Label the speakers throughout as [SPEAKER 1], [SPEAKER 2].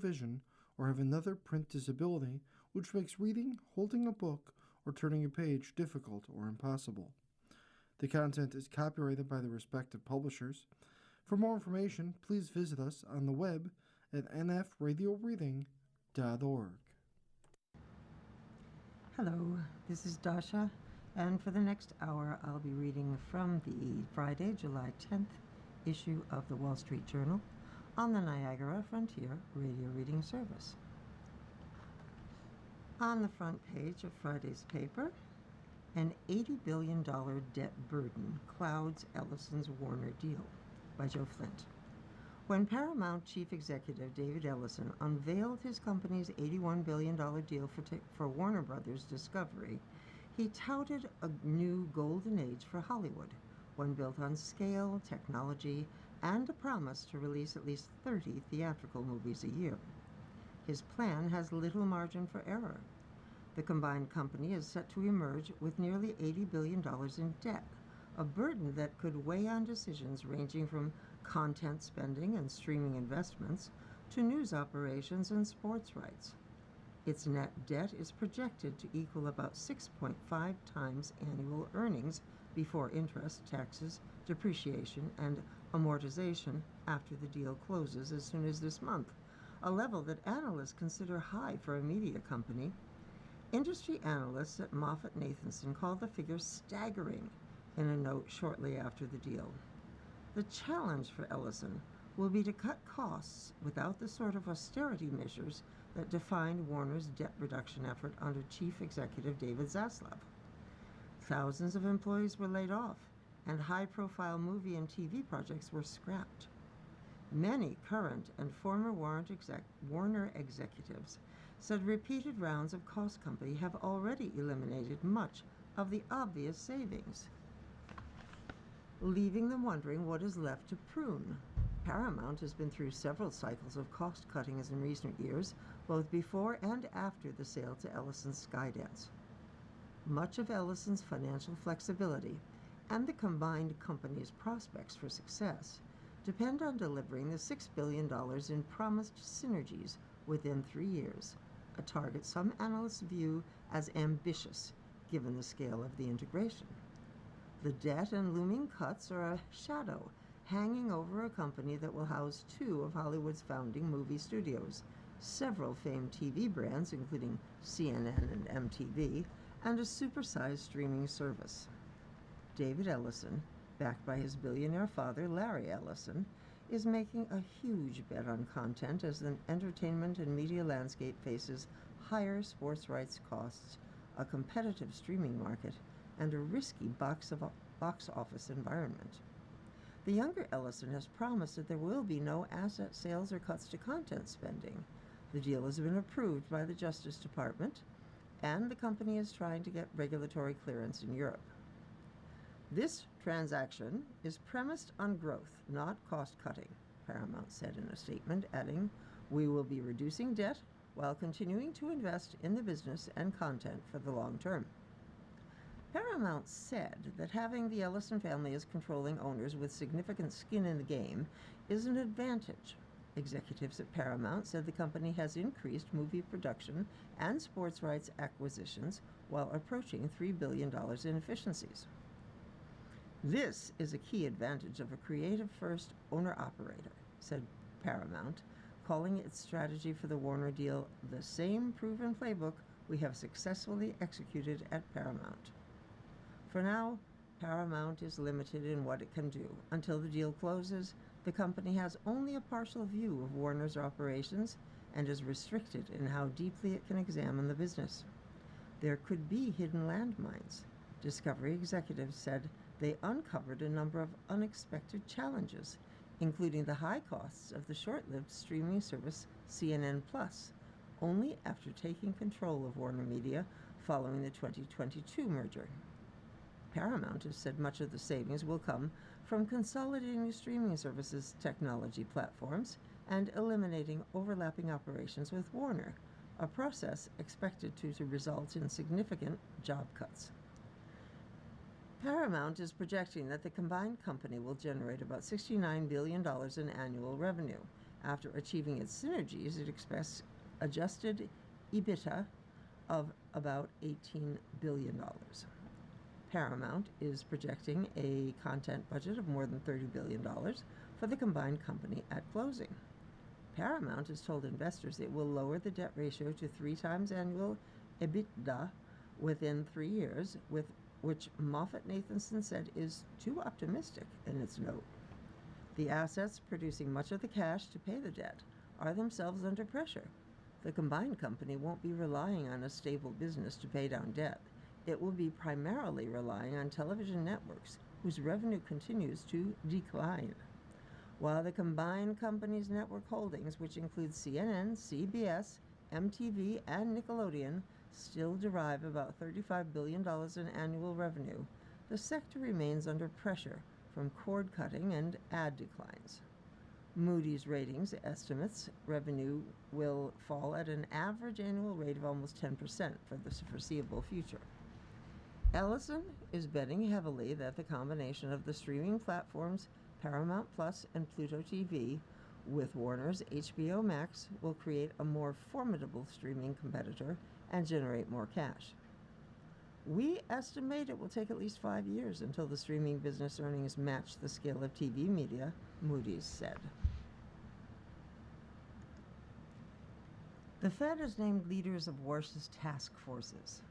[SPEAKER 1] vision or have another print disability, which makes reading, holding a book, or turning a page difficult or impossible. The content is copyrighted by the respective publishers. For more information, please visit us on the web at nfradioreading.org.
[SPEAKER 2] Hello, this is Dasha, and for the next hour I'll be reading from the Friday, July 10th issue of the Wall Street Journal on the Niagara Frontier Radio Reading Service. On the front page of Friday's paper, an $80 billion debt burden clouds Ellison's Warner deal, by Joe Flint. When Paramount Chief Executive David Ellison unveiled his company's $81 billion deal for Warner Brothers Discovery, he touted a new golden age for Hollywood, one built on scale, technology, and a promise to release at least 30 theatrical movies a year. His plan has little margin for error. The combined company is set to emerge with nearly $80 billion in debt, a burden that could weigh on decisions ranging from content spending and streaming investments to news operations and sports rights. Its net debt is projected to equal about 6.5 times annual earnings before interest, taxes, depreciation, and amortization after the deal closes as soon as this month, a level that analysts consider high for a media company. Industry analysts at MoffettNathanson called the figure staggering in a note shortly after the deal. The challenge for Ellison will be to cut costs without the sort of austerity measures that defined Warner's debt reduction effort under Chief Executive David Zaslav. Thousands of employees were laid off, and high-profile movie and TV projects were scrapped. Many current and former Warner executives said repeated rounds of cost-cutting have already eliminated much of the obvious savings, leaving them wondering what is left to prune. Paramount has been through several cycles of cost-cutting in recent years, both before and after the sale to Ellison's Skydance. Much of Ellison's financial flexibility and the combined company's prospects for success depend on delivering the $6 billion in promised synergies within 3 years, a target some analysts view as ambitious given the scale of the integration. The debt and looming cuts are a shadow hanging over a company that will house two of Hollywood's founding movie studios, several famed TV brands, including CNN and MTV, and a supersized streaming service. David Ellison, backed by his billionaire father, Larry Ellison, is making a huge bet on content as the entertainment and media landscape faces higher sports rights costs, a competitive streaming market, and a risky box office environment. The younger Ellison has promised that there will be no asset sales or cuts to content spending. The deal has been approved by the Justice Department, and the company is trying to get regulatory clearance in Europe. This transaction is premised on growth, not cost-cutting, Paramount said in a statement, adding, "We will be reducing debt while continuing to invest in the business and content for the long term." Paramount said that having the Ellison family as controlling owners with significant skin in the game is an advantage. Executives at Paramount said the company has increased movie production and sports rights acquisitions while approaching $3 billion in efficiencies. "This is a key advantage of a creative-first owner-operator," said Paramount, calling its strategy for the Warner deal the same proven playbook we have successfully executed at Paramount. For now, Paramount is limited in what it can do. Until the deal closes, the company has only a partial view of Warner's operations and is restricted in how deeply it can examine the business. There could be hidden landmines. Discovery executives said they uncovered a number of unexpected challenges, including the high costs of the short-lived streaming service CNN Plus, only after taking control of Warner Media following the 2022 merger. Paramount has said much of the savings will come from consolidating streaming services technology platforms and eliminating overlapping operations with Warner, a process expected to result in significant job cuts. Paramount is projecting that the combined company will generate about $69 billion in annual revenue After achieving its synergies, it expects adjusted EBITDA of about $18 billion. Paramount is projecting a content budget of more than $30 billion for the combined company at closing. Paramount has told investors it will lower the debt ratio to 3 times annual EBITDA within 3 years, which MoffettNathanson said is too optimistic in its note. The assets producing much of the cash to pay the debt are themselves under pressure. The combined company won't be relying on a stable business to pay down debt. It will be primarily relying on television networks, whose revenue continues to decline. While the combined company's network holdings, which include CNN, CBS, MTV, and Nickelodeon, still derive about $35 billion in annual revenue, the sector remains under pressure from cord cutting and ad declines. Moody's ratings estimates revenue will fall at an average annual rate of almost 10% for the foreseeable future. Ellison is betting heavily that the combination of the streaming platforms Paramount Plus and Pluto TV with Warner's HBO Max will create a more formidable streaming competitor and generate more cash. We estimate it will take at least 5 years until the streaming business earnings match the scale of TV media, Moody's said. The Fed has named leaders of Warsh's task forces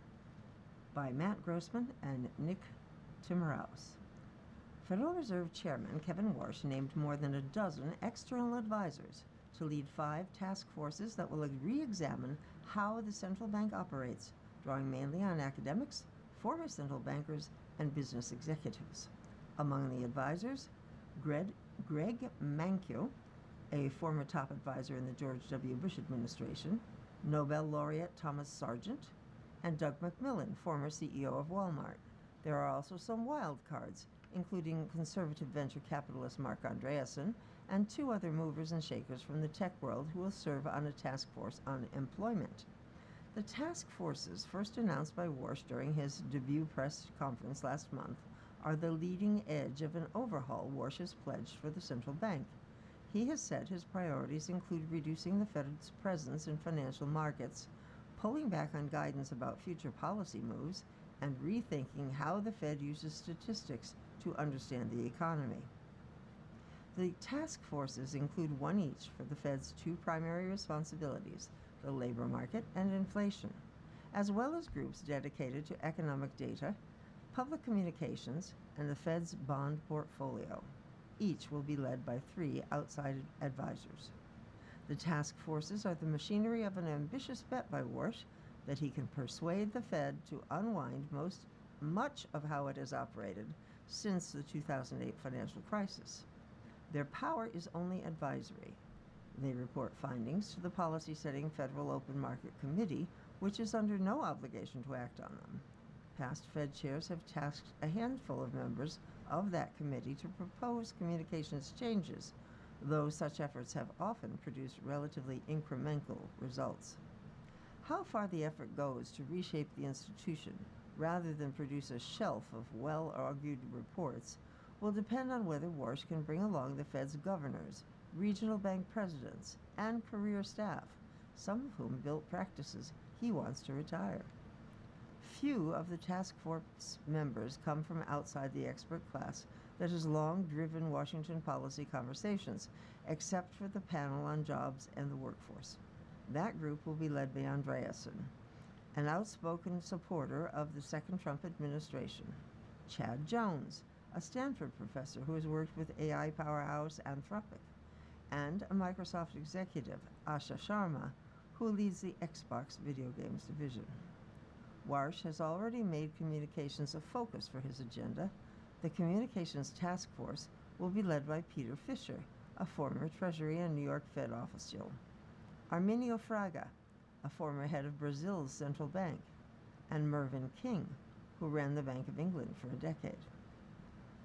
[SPEAKER 2] by Matt Grossman and Nick Timiraos. Federal Reserve Chairman Kevin Warsh named more than a dozen external advisors to lead 5 task forces that will re-examine how the central bank operates, drawing mainly on academics, former central bankers, and business executives. Among the advisors, Greg Mankiw, a former top advisor in the George W. Bush administration, Nobel laureate Thomas Sargent, and Doug McMillon, former CEO of Walmart. There are also some wild cards, including conservative venture capitalist Mark Andreessen and 2 other movers and shakers from the tech world who will serve on a task force on employment. The task forces, first announced by Warsh during his debut press conference last month, are the leading edge of an overhaul Warsh has pledged for the central bank. He has said his priorities include reducing the Fed's presence in financial markets, pulling back on guidance about future policy moves, and rethinking how the Fed uses statistics to understand the economy. The task forces include one each for the Fed's 2 primary responsibilities, the labor market and inflation, as well as groups dedicated to economic data, public communications, and the Fed's bond portfolio. Each will be led by 3 outside advisors. The task forces are the machinery of an ambitious bet by Warsh that he can persuade the Fed to unwind much of how it has operated since the 2008 financial crisis. Their power is only advisory. They report findings to the policy-setting Federal Open Market Committee, which is under no obligation to act on them. Past Fed chairs have tasked a handful of members of that committee to propose communications changes, though such efforts have often produced relatively incremental results. How far the effort goes to reshape the institution, rather than produce a shelf of well-argued reports, will depend on whether Warsh can bring along the Fed's governors, regional bank presidents, and career staff, some of whom built practices he wants to retire. Few of the task force members come from outside the expert class that has long driven Washington policy conversations, except for the panel on jobs and the workforce. That group will be led by Andreessen, an outspoken supporter of the second Trump administration, Chad Jones, a Stanford professor who has worked with AI powerhouse Anthropic, and a Microsoft executive, Asha Sharma, who leads the Xbox video games division. Warsh has already made communications a focus for his agenda. The Communications Task Force will be led by Peter Fisher, a former Treasury and New York Fed official, Arminio Fraga, a former head of Brazil's central bank, and Mervyn King, who ran the Bank of England for a decade.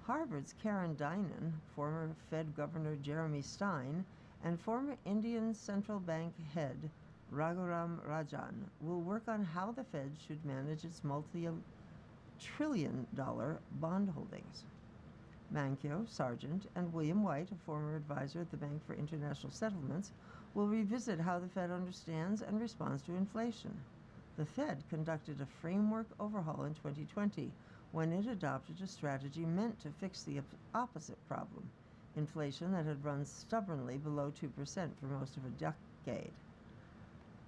[SPEAKER 2] Harvard's Karen Dinan, former Fed Governor Jeremy Stein, and former Indian central bank head Raghuram Rajan will work on how the Fed should manage its multi-trillion-dollar bond holdings. Mankiw, Sargent, and William White, a former advisor at the Bank for International Settlements, will revisit how the Fed understands and responds to inflation. The Fed conducted a framework overhaul in 2020 when it adopted a strategy meant to fix the opposite problem, inflation that had run stubbornly below 2% for most of a decade.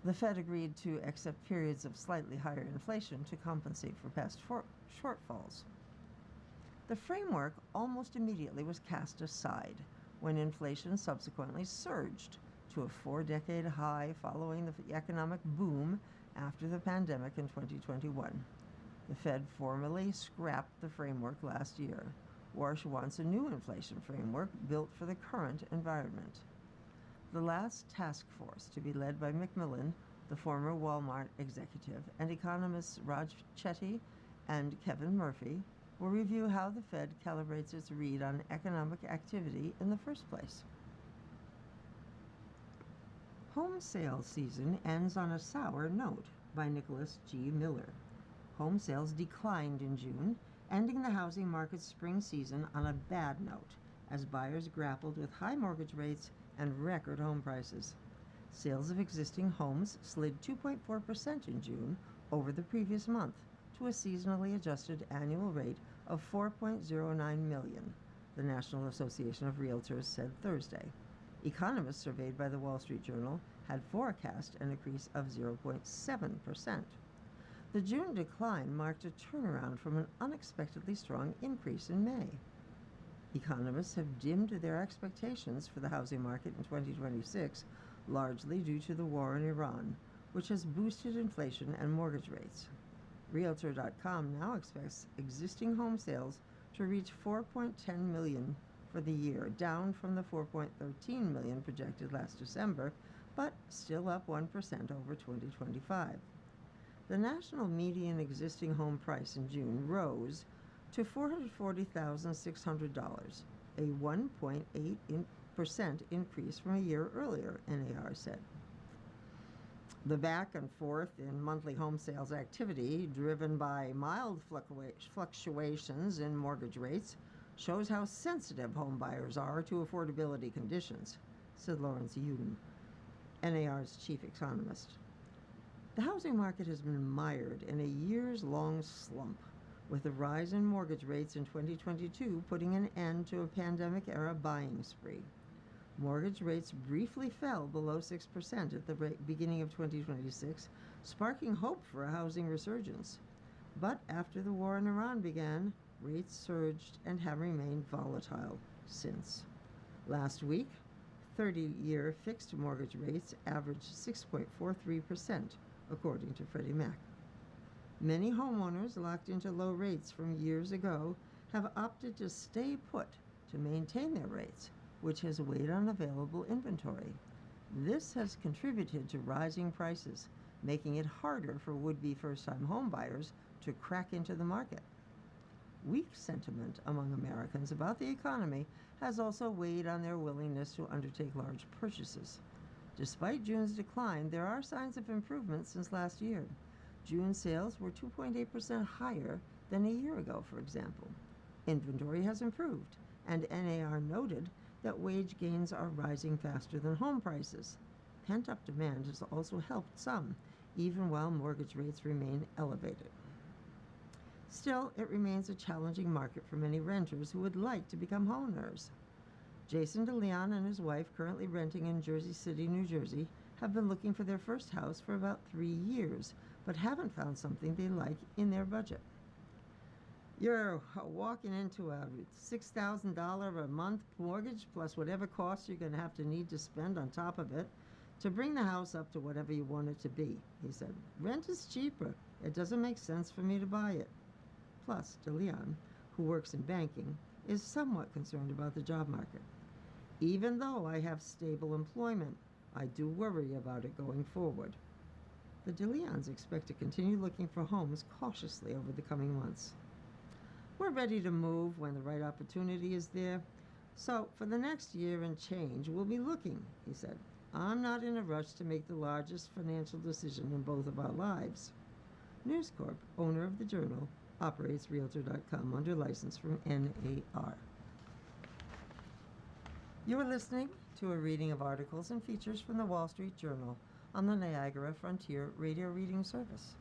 [SPEAKER 2] The Fed agreed to accept periods of slightly higher inflation to compensate for past shortfalls. The framework almost immediately was cast aside when inflation subsequently surged to a 4-decade high following the economic boom after the pandemic in 2021. The Fed formally scrapped the framework last year. Warsh wants a new inflation framework built for the current environment. The last task force, to be led by Macmillan, the former Walmart executive, and economists Raj Chetty and Kevin Murphy, will review how the Fed calibrates its read on economic activity in the first place. Home sales season ends on a sour note, by Nicholas G. Miller. Home sales declined in June, ending the housing market's spring season on a bad note as buyers grappled with high mortgage rates and record home prices. Sales of existing homes slid 2.4% in June over the previous month to a seasonally adjusted annual rate of 4.09 million, the National Association of Realtors said Thursday. Economists surveyed by the Wall Street Journal had forecast an increase of 0.7%. The June decline marked a turnaround from an unexpectedly strong increase in May. Economists have dimmed their expectations for the housing market in 2026, largely due to the war in Iran, which has boosted inflation and mortgage rates. Realtor.com now expects existing home sales to reach 4.10 million for the year, down from the 4.13 million projected last December, but still up 1% over 2025. The national median existing home price in June rose to $440,600, a 1.8% increase from a year earlier, NAR said. The back and forth in monthly home sales activity, driven by mild fluctuations in mortgage rates, shows how sensitive home buyers are to affordability conditions, said Lawrence Yudin, NAR's chief economist. The housing market has been mired in a years-long slump, with the rise in mortgage rates in 2022 putting an end to a pandemic-era buying spree. Mortgage rates briefly fell below 6% at the beginning of 2026, sparking hope for a housing resurgence. But after the war in Iran began, rates surged and have remained volatile since. Last week, 30-year fixed mortgage rates averaged 6.43%, according to Freddie Mac. Many homeowners locked into low rates from years ago have opted to stay put to maintain their rates, which has weighed on available inventory. This has contributed to rising prices, making it harder for would-be first-time homebuyers to crack into the market. Weak sentiment among Americans about the economy has also weighed on their willingness to undertake large purchases. Despite June's decline, there are signs of improvement since last year. June sales were 2.8% higher than a year ago, for example. Inventory has improved, and NAR noted that wage gains are rising faster than home prices. Pent-up demand has also helped some, even while mortgage rates remain elevated. Still, it remains a challenging market for many renters who would like to become homeowners. Jason DeLeon and his wife, currently renting in Jersey City, New Jersey, have been looking for their first house for about 3 years, but haven't found something they like in their budget. You're walking into a $6,000 a month mortgage plus whatever costs you're going to have to need to spend on top of it to bring the house up to whatever you want it to be, he said. Rent is cheaper. It doesn't make sense for me to buy it. Plus, DeLeon, who works in banking, is somewhat concerned about the job market. Even though I have stable employment, I do worry about it going forward. The DeLeons expect to continue looking for homes cautiously over the coming months. We're ready to move when the right opportunity is there. So for the next year and change, we'll be looking, he said. I'm not in a rush to make the largest financial decision in both of our lives. News Corp, owner of the Journal, operates Realtor.com under license from NAR. You are listening to a reading of articles and features from the Wall Street Journal on the Niagara Frontier Radio Reading Service.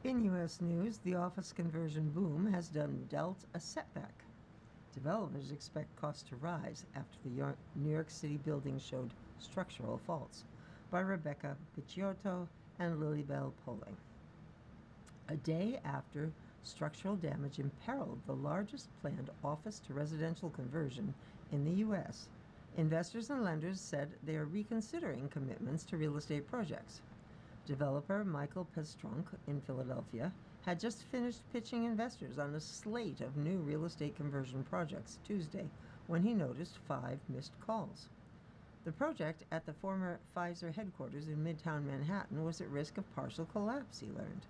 [SPEAKER 2] In U.S. news, the office conversion boom has dealt a setback. Developers expect costs to rise after the New York City building showed structural faults, by Rebecca Picciotto and Lilybell Poling. A day after structural damage imperiled the largest planned office-to-residential conversion in the U.S., investors and lenders said they are reconsidering commitments to real estate projects. Developer Michael Pestronk in Philadelphia had just finished pitching investors on a slate of new real estate conversion projects Tuesday when he noticed 5 missed calls. The project at the former Pfizer headquarters in Midtown Manhattan was at risk of partial collapse, he learned.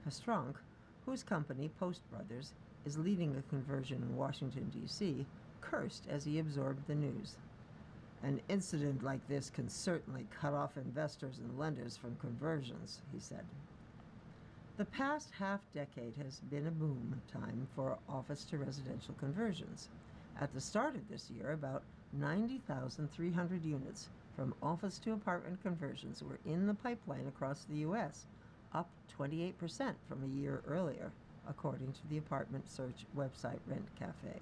[SPEAKER 2] Pestronk, whose company, Post Brothers, is leading a conversion in Washington, D.C., cursed as he absorbed the news. An incident like this can certainly cut off investors and lenders from conversions, he said. The past half-decade has been a boom time for office-to-residential conversions. At the start of this year, about 90,300 units from office-to-apartment conversions were in the pipeline across the U.S., up 28% from a year earlier, according to the apartment search website Rent Cafe.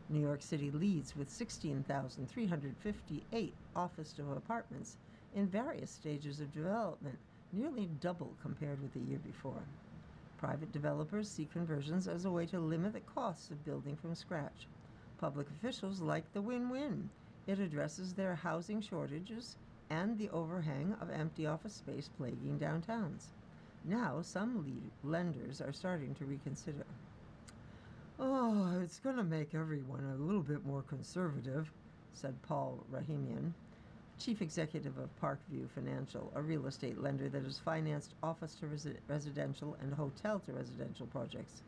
[SPEAKER 2] New York City leads with 16,358 office-to-apartments in various stages of development, nearly double compared with the year before. Private developers see conversions as a way to limit the costs of building from scratch. Public officials like the win-win. It addresses their housing shortages and the overhang of empty office space plaguing downtowns. Now, some lenders are starting to reconsider. Oh, it's going to make everyone a little bit more conservative, said Paul Rahimian, chief executive of Parkview Financial, a real estate lender that has financed office-to-residential and hotel-to-residential projects.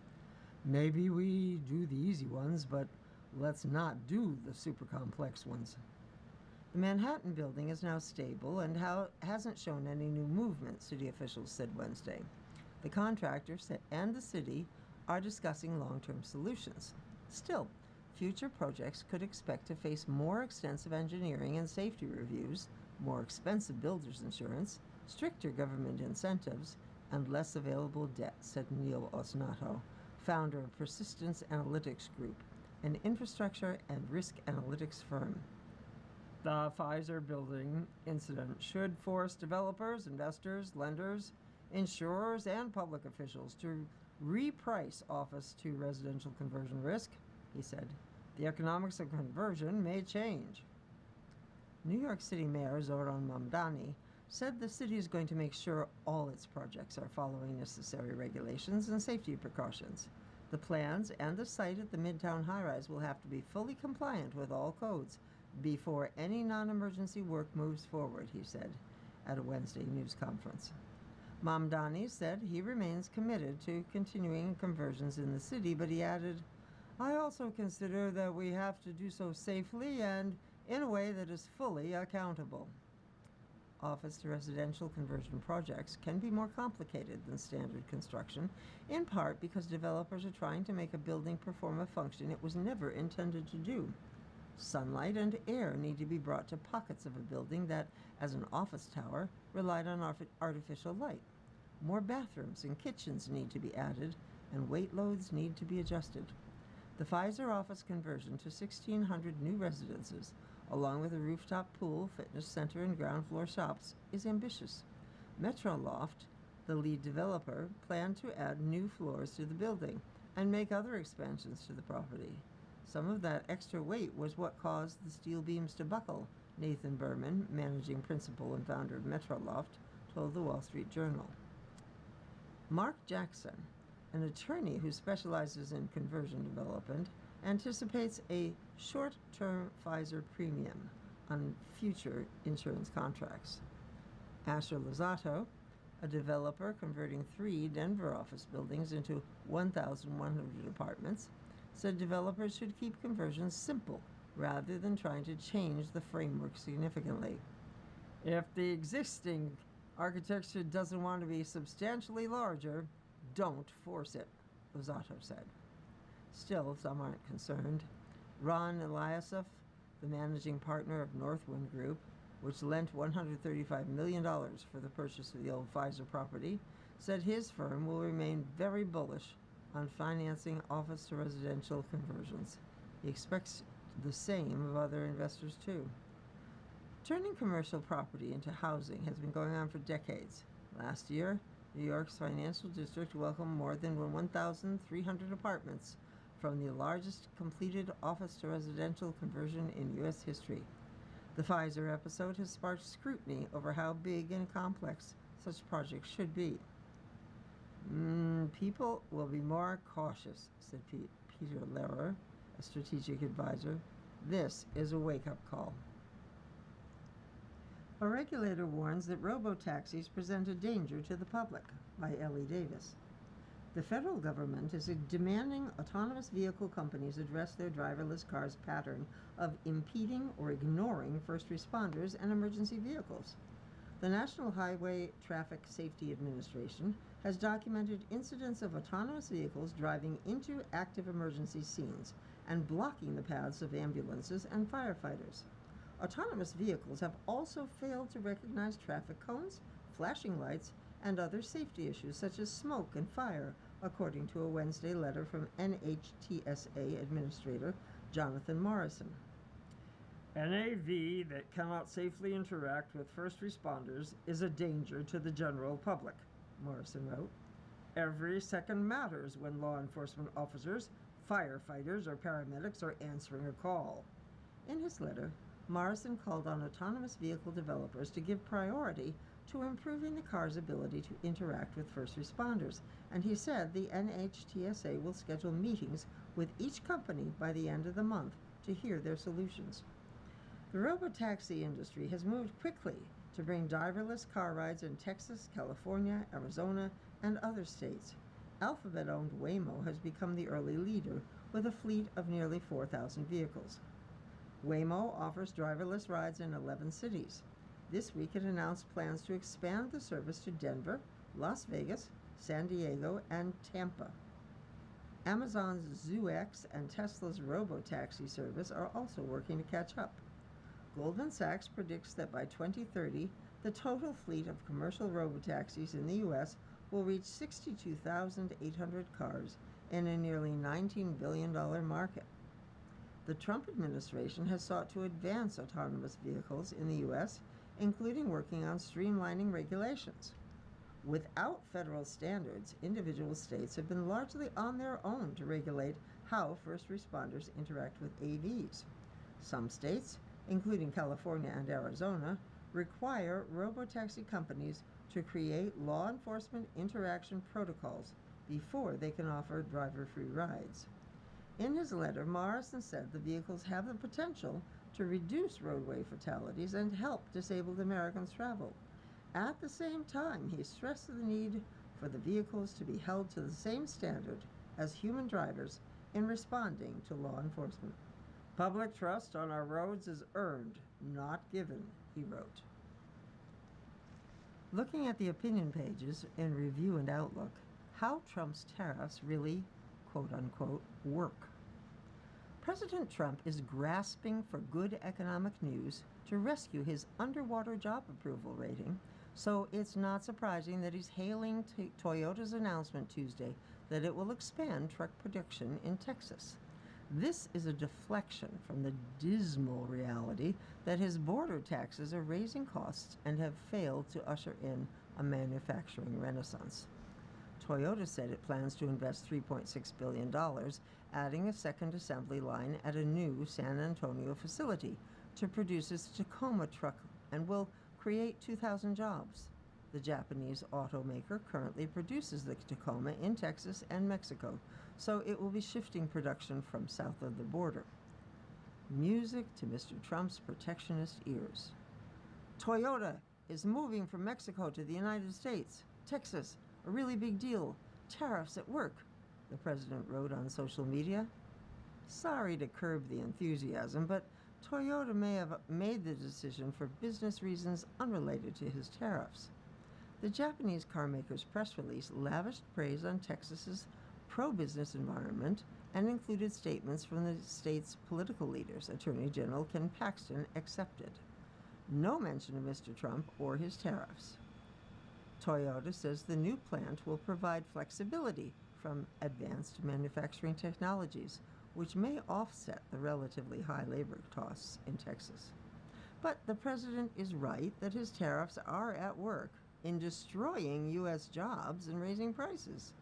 [SPEAKER 2] Maybe we do the easy ones, but let's not do the super complex ones. The Manhattan building is now stable and hasn't shown any new movement, city officials said Wednesday. The contractor and the city are discussing long-term solutions. Still, future projects could expect to face more extensive engineering and safety reviews, more expensive builder's insurance, stricter government incentives, and less available debt, said Neil Osnato, founder of Persistence Analytics Group, an infrastructure and risk analytics firm. The Pfizer building incident should force developers, investors, lenders, insurers, and public officials to reprice office-to-residential conversion risk, he said. The economics of conversion may change. New York City Mayor Zohran Mamdani said the city is going to make sure all its projects are following necessary regulations and safety precautions. The plans and the site at the Midtown high-rise will have to be fully compliant with all codes before any non-emergency work moves forward, he said at a Wednesday news conference. Mamdani said he remains committed to continuing conversions in the city, but he added, I also consider that we have to do so safely and in a way that is fully accountable. Office-to-residential conversion projects can be more complicated than standard construction, in part because developers are trying to make a building perform a function it was never intended to do. Sunlight and air need to be brought to pockets of a building that, as an office tower, relied on artificial light. More bathrooms and kitchens need to be added, and weight loads need to be adjusted. The Pfizer office conversion to 1,600 new residences, along with a rooftop pool, fitness center, and ground floor shops, is ambitious. Metroloft, the lead developer, planned to add new floors to the building and make other expansions to the property. Some of that extra weight was what caused the steel beams to buckle, Nathan Berman, managing principal and founder of Metroloft, told the Wall Street Journal. Mark Jackson, an attorney who specializes in conversion development, anticipates a short-term Pfizer premium on future insurance contracts. Asher Lozato, a developer converting 3 Denver office buildings into 1,100 apartments, said developers should keep conversions simple rather than trying to change the framework significantly. If the existing architecture doesn't want to be substantially larger, don't force it, Lozato said. Still, some aren't concerned. Ron Eliasov, the managing partner of Northwind Group, which lent $135 million for the purchase of the old Pfizer property, said his firm will remain very bullish on financing office-to-residential conversions. He expects the same of other investors, too. Turning commercial property into housing has been going on for decades. Last year, New York's financial district welcomed more than 1,300 apartments from the largest completed office-to-residential conversion in U.S. history. The Pfizer episode has sparked scrutiny over how big and complex such projects should be. People will be more cautious, said Peter Lehrer, a strategic advisor. This is a wake-up call. A regulator warns that robo-taxis present a danger to the public, by Ellie Davis. The federal government is demanding autonomous vehicle companies address their driverless cars' pattern of impeding or ignoring first responders and emergency vehicles. The National Highway Traffic Safety Administration has documented incidents of autonomous vehicles driving into active emergency scenes and blocking the paths of ambulances and firefighters. Autonomous vehicles have also failed to recognize traffic cones, flashing lights, and other safety issues such as smoke and fire, according to a Wednesday letter from NHTSA Administrator Jonathan Morrison. An AV that cannot safely interact with first responders is a danger to the general public, Morrison wrote. Every second matters when law enforcement officers, firefighters, or paramedics are answering a call. In his letter, Morrison called on autonomous vehicle developers to give priority to improving the car's ability to interact with first responders, and he said the NHTSA will schedule meetings with each company by the end of the month to hear their solutions. The robotaxi industry has moved quickly to bring driverless car rides in Texas, California, Arizona, and other states. Alphabet-owned Waymo has become the early leader with a fleet of nearly 4,000 vehicles. Waymo offers driverless rides in 11 cities. This week it announced plans to expand the service to Denver, Las Vegas, San Diego, and Tampa. Amazon's ZooX and Tesla's robotaxi service are also working to catch up. Goldman Sachs predicts that by 2030, the total fleet of commercial robotaxis in the U.S. will reach 62,800 cars in a nearly $19 billion market. The Trump administration has sought to advance autonomous vehicles in the U.S., including working on streamlining regulations. Without federal standards, individual states have been largely on their own to regulate how first responders interact with AVs. Some states, including California and Arizona, require robotaxi companies to create law enforcement interaction protocols before they can offer driver-free rides. In his letter, Morrison said the vehicles have the potential to reduce roadway fatalities and help disabled Americans travel. At the same time, he stressed the need for the vehicles to be held to the same standard as human drivers in responding to law enforcement. Public trust on our roads is earned, not given, he wrote. Looking at the opinion pages in Review and Outlook, how Trump's tariffs really, quote-unquote, work. President Trump is grasping for good economic news to rescue his underwater job approval rating, so it's not surprising that he's hailing Toyota's announcement Tuesday that it will expand truck production in Texas. This is a deflection from the dismal reality that his border taxes are raising costs and have failed to usher in a manufacturing renaissance. Toyota said it plans to invest $3.6 billion, adding a second assembly line at a new San Antonio facility to produce its Tacoma truck and will create 2,000 jobs. The Japanese automaker currently produces the Tacoma in Texas and Mexico, so it will be shifting production from south of the border. Music to Mr. Trump's protectionist ears. Toyota is moving from Mexico to the United States. Texas, a really big deal. Tariffs at work, the president wrote on social media. Sorry to curb the enthusiasm, but Toyota may have made the decision for business reasons unrelated to his tariffs. The Japanese carmaker's press release lavished praise on Texas's pro-business environment and included statements from the state's political leaders. Attorney General Ken Paxton accepted. No mention of Mr. Trump or his tariffs. Toyota says the new plant will provide flexibility from advanced manufacturing technologies, which may offset the relatively high labor costs in Texas. But the president is right that his tariffs are at work in destroying U.S. jobs and raising prices.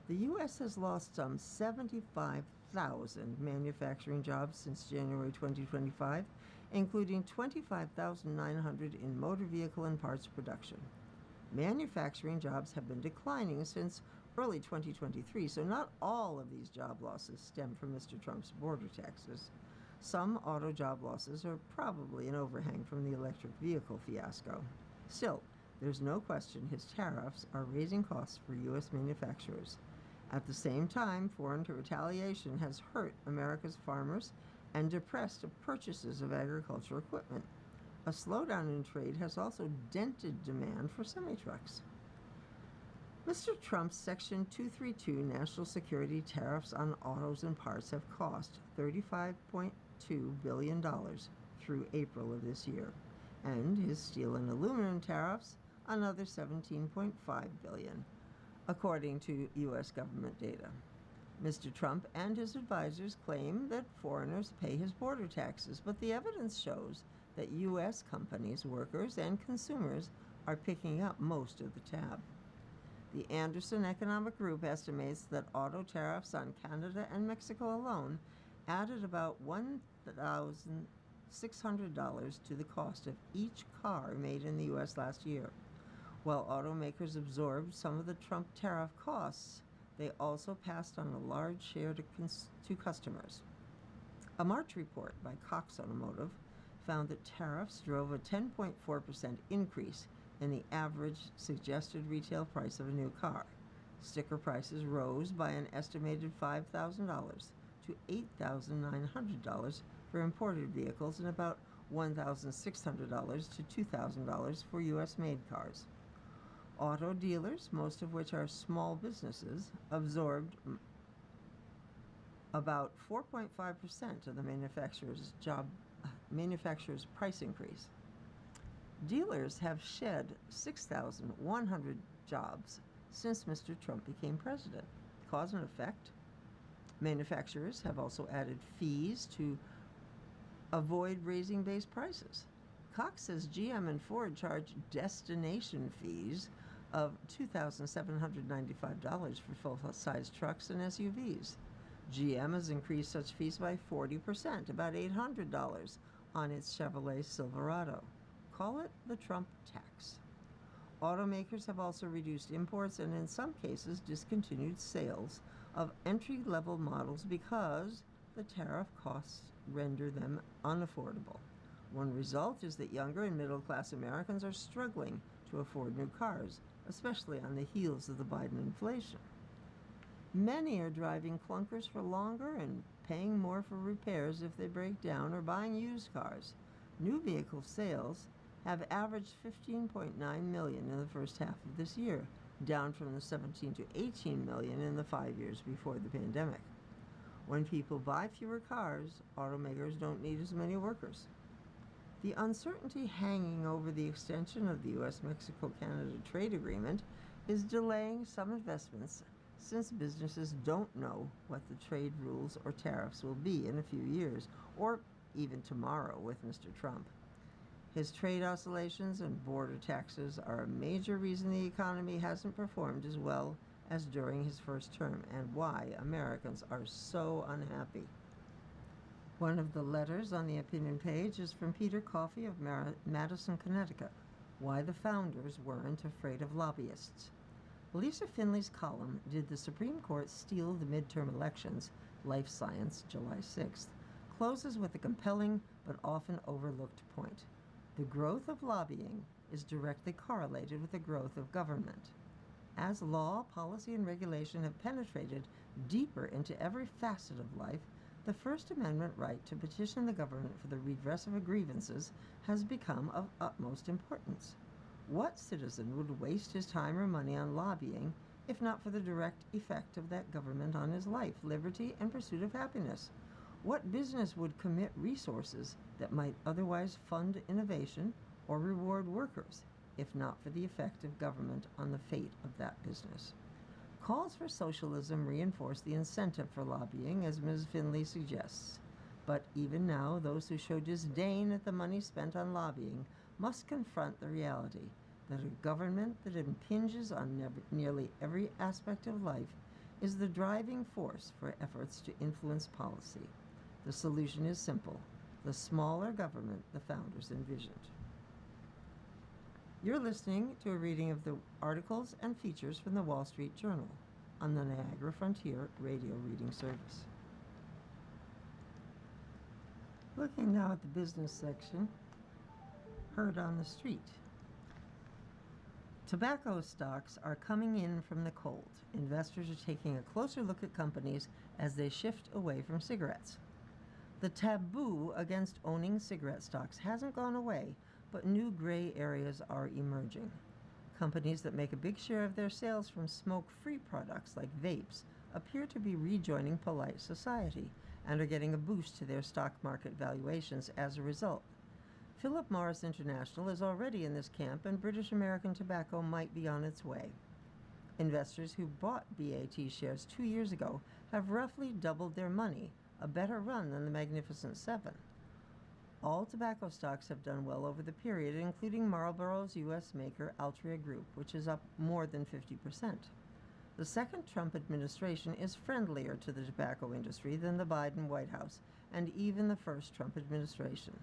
[SPEAKER 2] The U.S. has lost some 75,000 manufacturing jobs since January 2025, including 25,900 in motor vehicle and parts production. Manufacturing jobs have been declining since early 2023, so not all of these job losses stem from Mr. Trump's border taxes. Some auto job losses are probably an overhang from the electric vehicle fiasco. Still, there's no question his tariffs are raising costs for U.S. manufacturers. At the same time, foreign retaliation has hurt America's farmers and depressed purchases of agricultural equipment. A slowdown in trade has also dented demand for semi-trucks. Mr. Trump's Section 232 national security tariffs on autos and parts have cost $35.2 billion through April of this year, and his steel and aluminum tariffs another $17.5 billion, according to U.S. government data. Mr. Trump and his advisors claim that foreigners pay his border taxes, but the evidence shows that U.S. companies, workers, and consumers are picking up most of the tab. The Anderson Economic Group estimates that auto tariffs on Canada and Mexico alone added about $1,600 to the cost of each car made in the U.S. last year. While automakers absorbed some of the Trump tariff costs, they also passed on a large share to customers. A March report by Cox Automotive found that tariffs drove a 10.4% increase in the average suggested retail price of a new car. Sticker prices rose by an estimated $5,000 to $8,900 for imported vehicles and about $1,600 to $2,000 for U.S.-made cars. Auto dealers, most of which are small businesses, absorbed about 4.5% of the manufacturer's price increase. Dealers have shed 6,100 jobs since Mr. Trump became president. Cause and effect? Manufacturers have also added fees to avoid raising base prices. Cox says GM and Ford charge destination fees of $2,795 for full-size trucks and SUVs. GM has increased such fees by 40%, about $800 on its Chevrolet Silverado. Call it the Trump tax. Automakers have also reduced imports and in some cases discontinued sales of entry-level models because the tariff costs render them unaffordable. One result is that younger and middle-class Americans are struggling to afford new cars, especially on the heels of the Biden inflation. Many are driving clunkers for longer and paying more for repairs if they break down or buying used cars. New vehicle sales have averaged 15.9 million in the first half of this year, down from the 17 to 18 million in the 5 years before the pandemic. When people buy fewer cars, automakers don't need as many workers. The uncertainty hanging over the extension of the U.S.-Mexico-Canada trade agreement is delaying some investments since businesses don't know what the trade rules or tariffs will be in a few years, or even tomorrow with Mr. Trump. His trade oscillations and border taxes are a major reason the economy hasn't performed as well as during his first term, and why Americans are so unhappy. One of the letters on the opinion page is from Peter Coffey of Madison, Connecticut, Why the Founders Weren't Afraid of Lobbyists. Lisa Finley's column, Did the Supreme Court Steal the Midterm Elections? Life Science, July 6th, closes with a compelling but often overlooked point. The growth of lobbying is directly correlated with the growth of government. As law, policy, and regulation have penetrated deeper into every facet of life, the First Amendment right to petition the government for the redress of grievances has become of utmost importance. What citizen would waste his time or money on lobbying if not for the direct effect of that government on his life, liberty, and pursuit of happiness? What business would commit resources that might otherwise fund innovation or reward workers, if not for the effect of government on the fate of that business? Calls for socialism reinforce the incentive for lobbying, as Ms. Finley suggests. But even now, those who show disdain at the money spent on lobbying must confront the reality that a government that impinges on nearly every aspect of life is the driving force for efforts to influence policy. The solution is simple: the smaller government the founders envisioned. You're listening to a reading of the articles and features from the Wall Street Journal on the Niagara Frontier Radio Reading Service. Looking now at the business section, heard on the street. Tobacco stocks are coming in from the cold. Investors are taking a closer look at companies as they shift away from cigarettes. The taboo against owning cigarette stocks hasn't gone away, but new gray areas are emerging. Companies that make a big share of their sales from smoke-free products like vapes appear to be rejoining polite society and are getting a boost to their stock market valuations as a result. Philip Morris International is already in this camp, and British American Tobacco might be on its way. Investors who bought BAT shares 2 years ago have roughly doubled their money, a better run than the Magnificent Seven. All tobacco stocks have done well over the period, including Marlboro's U.S. maker Altria Group, which is up more than 50%. The second Trump administration is friendlier to the tobacco industry than the Biden White House, and even the first Trump administration.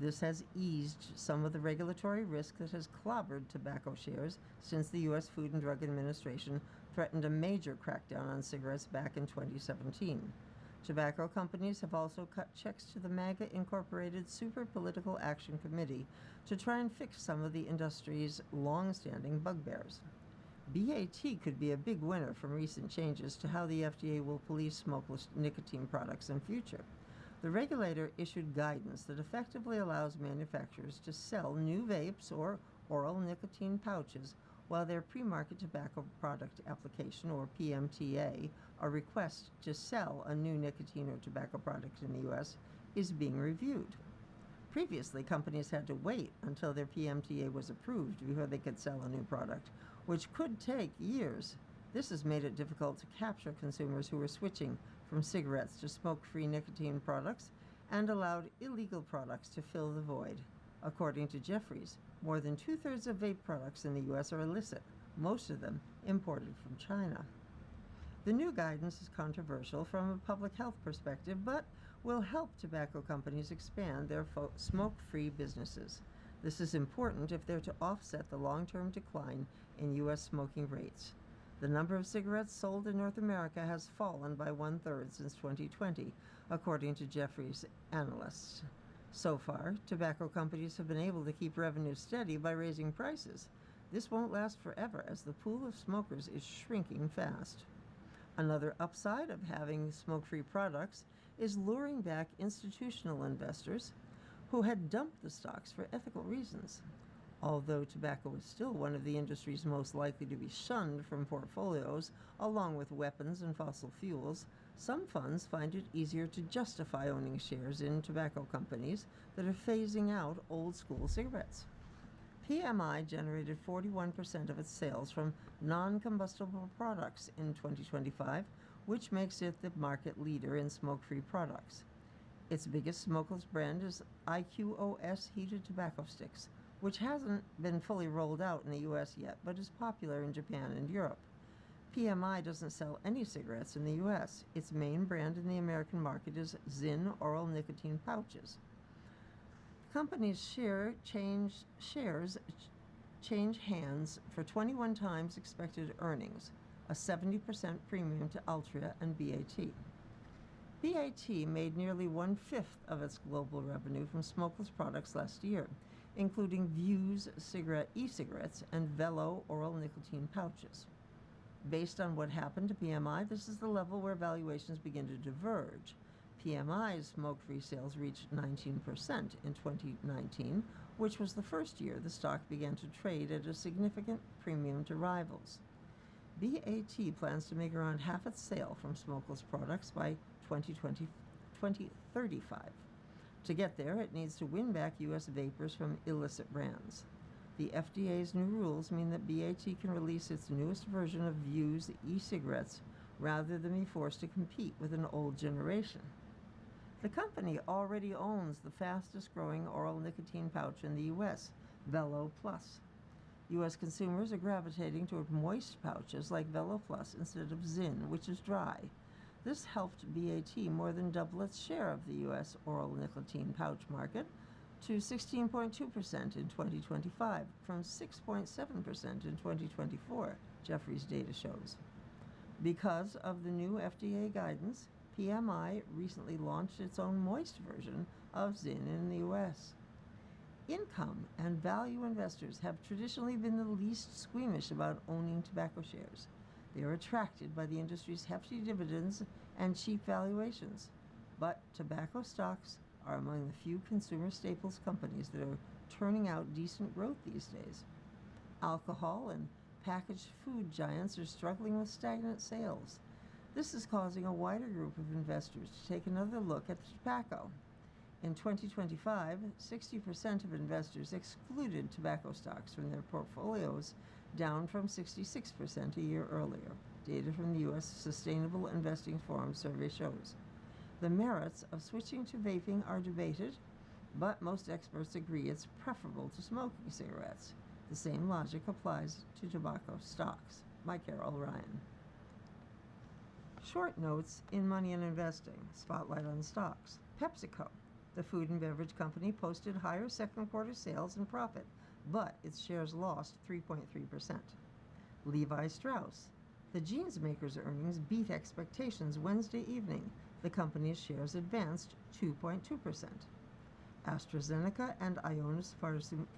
[SPEAKER 2] This has eased some of the regulatory risk that has clobbered tobacco shares since the U.S. Food and Drug Administration threatened a major crackdown on cigarettes back in 2017. Tobacco companies have also cut checks to the MAGA Incorporated Super Political Action Committee to try and fix some of the industry's long-standing bugbears. BAT could be a big winner from recent changes to how the FDA will police smokeless nicotine products in future. The regulator issued guidance that effectively allows manufacturers to sell new vapes or oral nicotine pouches while their pre-market tobacco product application, or PMTA, a request to sell a new nicotine or tobacco product in the U.S., is being reviewed. Previously, companies had to wait until their PMTA was approved before they could sell a new product, which could take years. This has made it difficult to capture consumers who are switching from cigarettes to smoke-free nicotine products and allowed illegal products to fill the void. According to Jeffries, more than 2/3 of vape products in the U.S. are illicit, most of them imported from China. The new guidance is controversial from a public health perspective, but will help tobacco companies expand their smoke-free businesses. This is important if they're to offset the long-term decline in U.S. smoking rates. The number of cigarettes sold in North America has fallen by 1/3 since 2020, according to Jeffries analysts. So far, tobacco companies have been able to keep revenue steady by raising prices. This won't last forever, as the pool of smokers is shrinking fast. Another upside of having smoke-free products is luring back institutional investors who had dumped the stocks for ethical reasons. Although tobacco is still one of the industries most likely to be shunned from portfolios, along with weapons and fossil fuels, some funds find it easier to justify owning shares in tobacco companies that are phasing out old-school cigarettes. PMI generated 41% of its sales from non-combustible products in 2025, which makes it the market leader in smoke-free products. Its biggest smokeless brand is IQOS heated tobacco sticks, which hasn't been fully rolled out in the U.S. yet, but is popular in Japan and Europe. PMI doesn't sell any cigarettes in the U.S. Its main brand in the American market is Zyn oral nicotine pouches. The company's shares change hands for 21 times expected earnings, a 70% premium to Altria and BAT. BAT made nearly 1/5 of its global revenue from smokeless products last year, including Vuse e-cigarettes and Velo oral nicotine pouches. Based on what happened to PMI, this is the level where valuations begin to diverge. PMI's smoke-free sales reached 19% in 2019, which was the first year the stock began to trade at a significant premium to rivals. BAT plans to make around half its sale from smokeless products by 2035. To get there, it needs to win back U.S. vapors from illicit brands. The FDA's new rules mean that BAT can release its newest version of Vue's e-cigarettes rather than be forced to compete with an old generation. The company already owns the fastest growing oral nicotine pouch in the U.S., Velo Plus. U.S. consumers are gravitating toward moist pouches like Velo Plus instead of Zyn, which is dry. This helped BAT more than double its share of the U.S. oral nicotine pouch market to 16.2% in 2025 from 6.7% in 2024, Jeffrey's data shows. Because of the new FDA guidance, PMI recently launched its own moist version of Zyn in the U.S. Income and value investors have traditionally been the least squeamish about owning tobacco shares. They are attracted by the industry's hefty dividends and cheap valuations. But tobacco stocks are among the few consumer staples companies that are turning out decent growth these days. Alcohol and packaged food giants are struggling with stagnant sales. This is causing a wider group of investors to take another look at tobacco. In 2025, 60% of investors excluded tobacco stocks from their portfolios, down from 66% a year earlier. Data from the U.S. Sustainable Investing Forum survey shows. The merits of switching to vaping are debated, but most experts agree it's preferable to smoking cigarettes. The same logic applies to tobacco stocks. By Carol Ryan. Short notes in Money and Investing. Spotlight on stocks. PepsiCo, the food and beverage company, posted higher second quarter sales and profit, but its shares lost 3.3%. Levi Strauss, the jeans maker's earnings beat expectations Wednesday evening. The company's shares advanced 2.2%. AstraZeneca and Ionis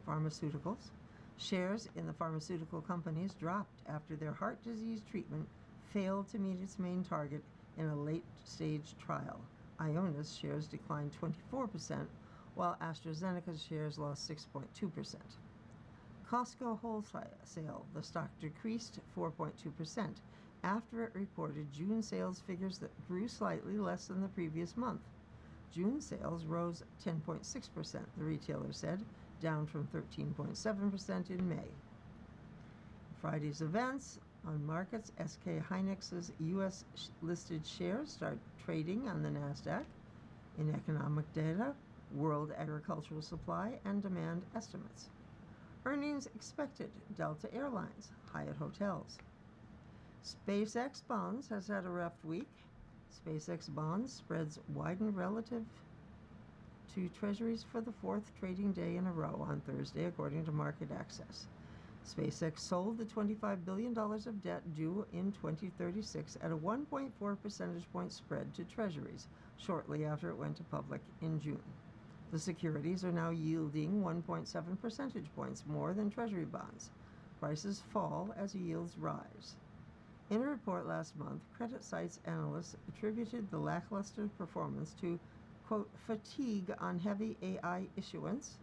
[SPEAKER 2] Pharmaceuticals, shares in the pharmaceutical companies dropped after their heart disease treatment failed to meet its main target in a late-stage trial. Ionis shares declined 24%, while AstraZeneca's shares lost 6.2%. Costco wholesale, the stock decreased 4.2% after it reported June sales figures that grew slightly less than the previous month. June sales rose 10.6%, the retailer said, down from 13.7% in May. Friday's events on markets, SK Hynix's U.S.-listed shares start trading on the NASDAQ. In economic data, world agricultural supply and demand estimates. Earnings expected, Delta Airlines, Hyatt Hotels. SpaceX Bonds has had a rough week. SpaceX Bonds spreads widen relative to Treasuries for the fourth trading day in a row on Thursday, according to Market Access. SpaceX sold the $25 billion of debt due in 2036 at a 1.4 percentage point spread to Treasuries shortly after it went to public in June. The securities are now yielding 1.7 percentage points more than Treasury bonds. Prices fall as yields rise. In a report last month, credit sites analysts attributed the lackluster performance to, quote, fatigue on heavy AI issuance,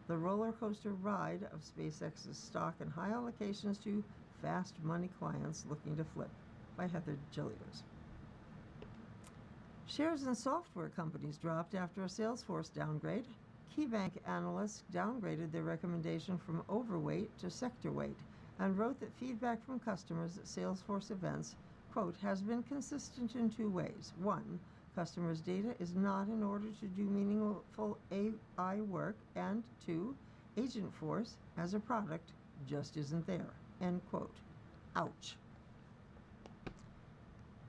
[SPEAKER 2] the roller coaster ride of SpaceX's stock, and high allocations to fast money clients looking to flip, by Heather Gilliers. Shares in software companies dropped after a Salesforce downgrade. KeyBank analysts downgraded their recommendation from overweight to sector weight and wrote that feedback from customers at Salesforce events, quote, has been consistent in two ways. One, customers' data is not in order to do meaningful AI work, and two, Agentforce as a product just isn't there, end quote. Ouch.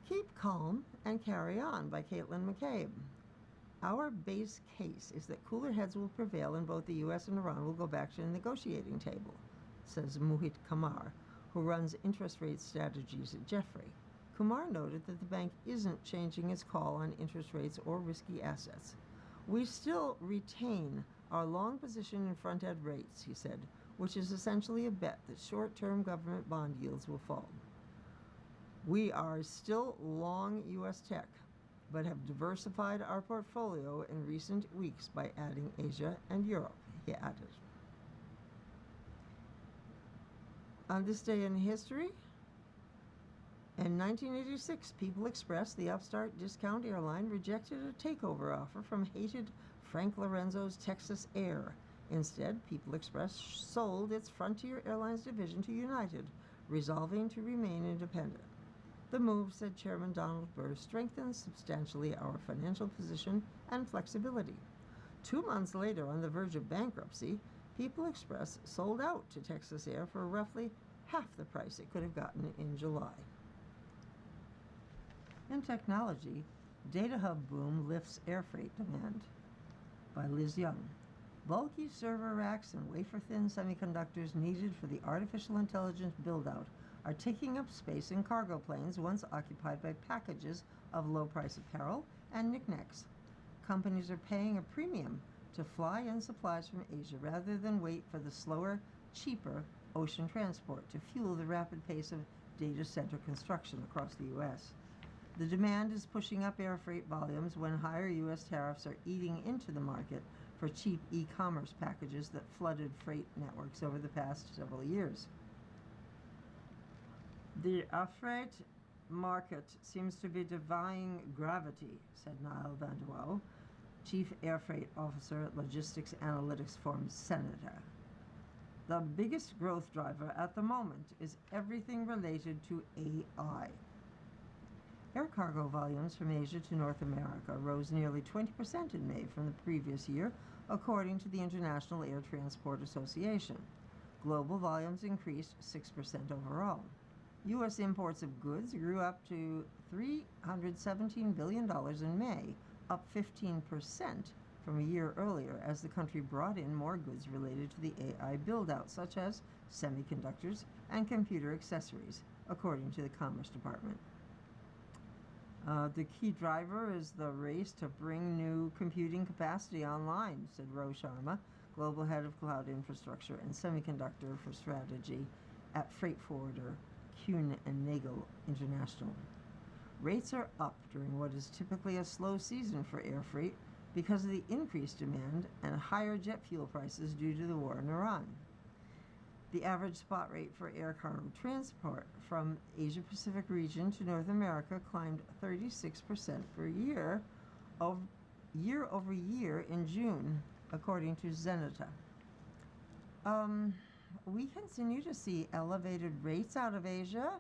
[SPEAKER 2] Keep Calm and Carry On by Caitlin McCabe. Our base case is that cooler heads will prevail and both the U.S. and Iran will go back to the negotiating table, says Muhit Kamar, who runs interest rate strategies at Jeffrey. Kumar noted that the bank isn't changing its call on interest rates or risky assets. We still retain our long position in front-end rates, he said, which is essentially a bet that short-term government bond yields will fall. We are still long U.S. tech, but have diversified our portfolio in recent weeks by adding Asia and Europe, he added. On this day in history, In 1986, People Express, the upstart discount airline, rejected a takeover offer from hated Frank Lorenzo's Texas Air. Instead, People Express sold its Frontier Airlines division to United, resolving to remain independent. The move, said Chairman Donald Burr, strengthens substantially our financial position and flexibility. 2 months later, on the verge of bankruptcy, People Express sold out to Texas Air for roughly half the price it could have gotten in July. In technology, data hub boom lifts air freight demand. By Liz Young. Bulky server racks and wafer-thin semiconductors needed for the artificial intelligence build-out are taking up space in cargo planes once occupied by packages of low-price apparel and knickknacks. Companies are paying a premium to fly in supplies from Asia rather than wait for the slower, cheaper ocean transport to fuel the rapid pace of data center construction across the U.S. The demand is pushing up air freight volumes when higher U.S. tariffs are eating into the market for cheap e-commerce packages that flooded freight networks over the past several years. The freight market seems to be defying gravity, said Niall Van de Wouw, Chief Air Freight Officer at Logistics Analytics firm Senator. The biggest growth driver at the moment is everything related to AI. Air cargo volumes from Asia to North America rose nearly 20% in May from the previous year, according to the International Air Transport Association. Global volumes increased 6% overall. U.S. imports of goods grew up to $317 billion in May, up 15% from a year earlier as the country brought in more goods related to the AI build-out, such as semiconductors and computer accessories, according to the Commerce Department. The key driver is the race to bring new computing capacity online, said Ro Sharma, Global Head of Cloud Infrastructure and Semiconductor for Strategy at freight forwarder Kuehne & Nagel International. Rates are up during what is typically a slow season for air freight because of the increased demand and higher jet fuel prices due to the war in Iran. The average spot rate for air cargo transport from Asia-Pacific region to North America climbed 36% per year over year in June, according to Zenita. We continue to see elevated rates out of Asia,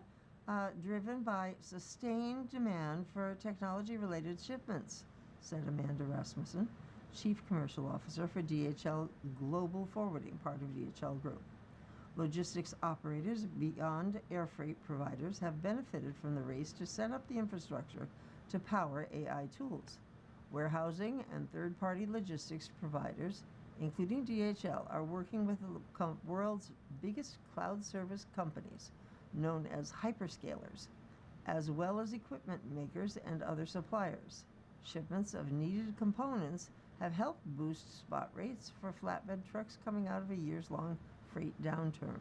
[SPEAKER 2] driven by sustained demand for technology-related shipments, said Amanda Rasmussen, Chief Commercial Officer for DHL Global Forwarding, part of DHL Group. Logistics operators beyond air freight providers have benefited from the race to set up the infrastructure to power AI tools. Warehousing and third-party logistics providers, including DHL, are working with the world's biggest cloud service companies, known as hyperscalers, as well as equipment makers and other suppliers. Shipments of needed components have helped boost spot rates for flatbed trucks coming out of a years-long freight downturn.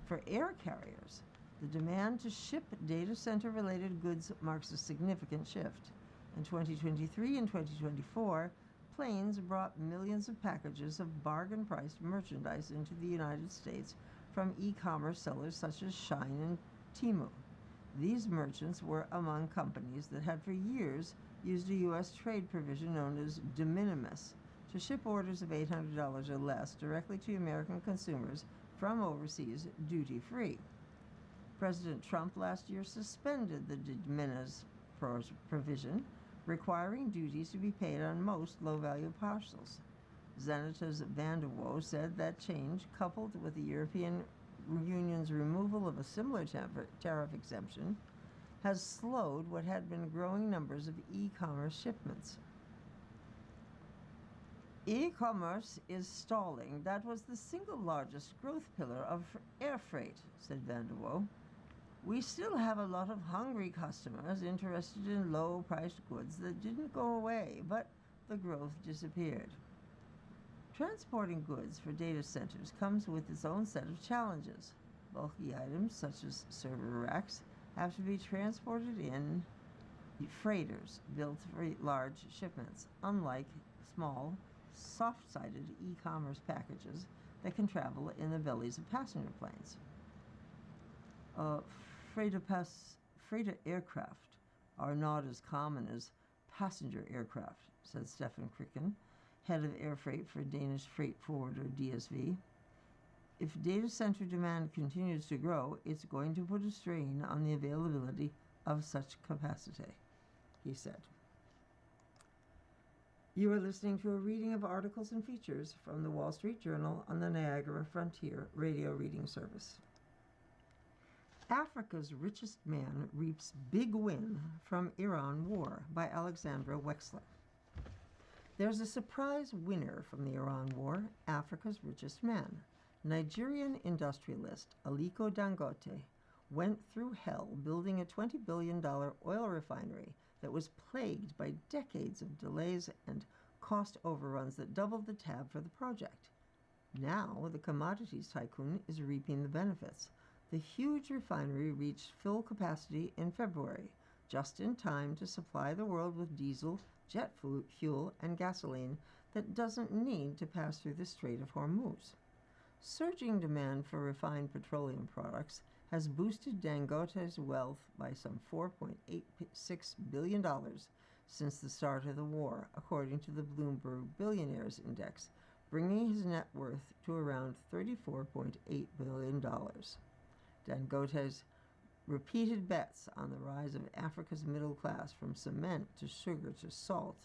[SPEAKER 2] For air carriers, the demand to ship data center-related goods marks a significant shift. In 2023 and 2024, planes brought millions of packages of bargain-priced merchandise into the United States from e-commerce sellers such as Shein and Temu. These merchants were among companies that had for years used a U.S. trade provision known as de minimis to ship orders of $800 or less directly to American consumers from overseas duty-free. President Trump last year suspended the de minimis provision, requiring duties to be paid on most low-value parcels. Zenita's Van de Wouw said that change, coupled with the European Union's removal of a similar tariff exemption, has slowed what had been growing numbers of e-commerce shipments. E-commerce is stalling. That was the single largest growth pillar of air freight, said Van de Wouw. We still have a lot of hungry customers interested in low-priced goods that didn't go away, but the growth disappeared. Transporting goods for data centers comes with its own set of challenges. Bulky items such as server racks have to be transported in freighters built for large shipments, unlike small, soft-sided e-commerce packages that can travel in the bellies of passenger planes. freighter aircraft are not as common as passenger aircraft, said Stefan Kricken, head of air freight for Danish freight forwarder DSV. If data center demand continues to grow, it's going to put a strain on the availability of such capacity, he said. You are listening to a reading of articles and features from the Wall Street Journal on the Niagara Frontier radio reading service. Africa's richest man reaps big win from Iran war by Alexandra Wexler. There's a surprise winner from the Iran war, Africa's richest man. Nigerian industrialist Aliko Dangote went through hell building a $20 billion oil refinery that was plagued by decades of delays and cost overruns that doubled the tab for the project. Now, the commodities tycoon is reaping the benefits. The huge refinery reached full capacity in February, just in time to supply the world with diesel, jet fuel, and gasoline that doesn't need to pass through the Strait of Hormuz. Surging demand for refined petroleum products has boosted Dangote's wealth by some $4.86 billion since the start of the war, according to the Bloomberg Billionaires Index, bringing his net worth to around $34.8 billion. Dangote's repeated bets on the rise of Africa's middle class, from cement to sugar to salt,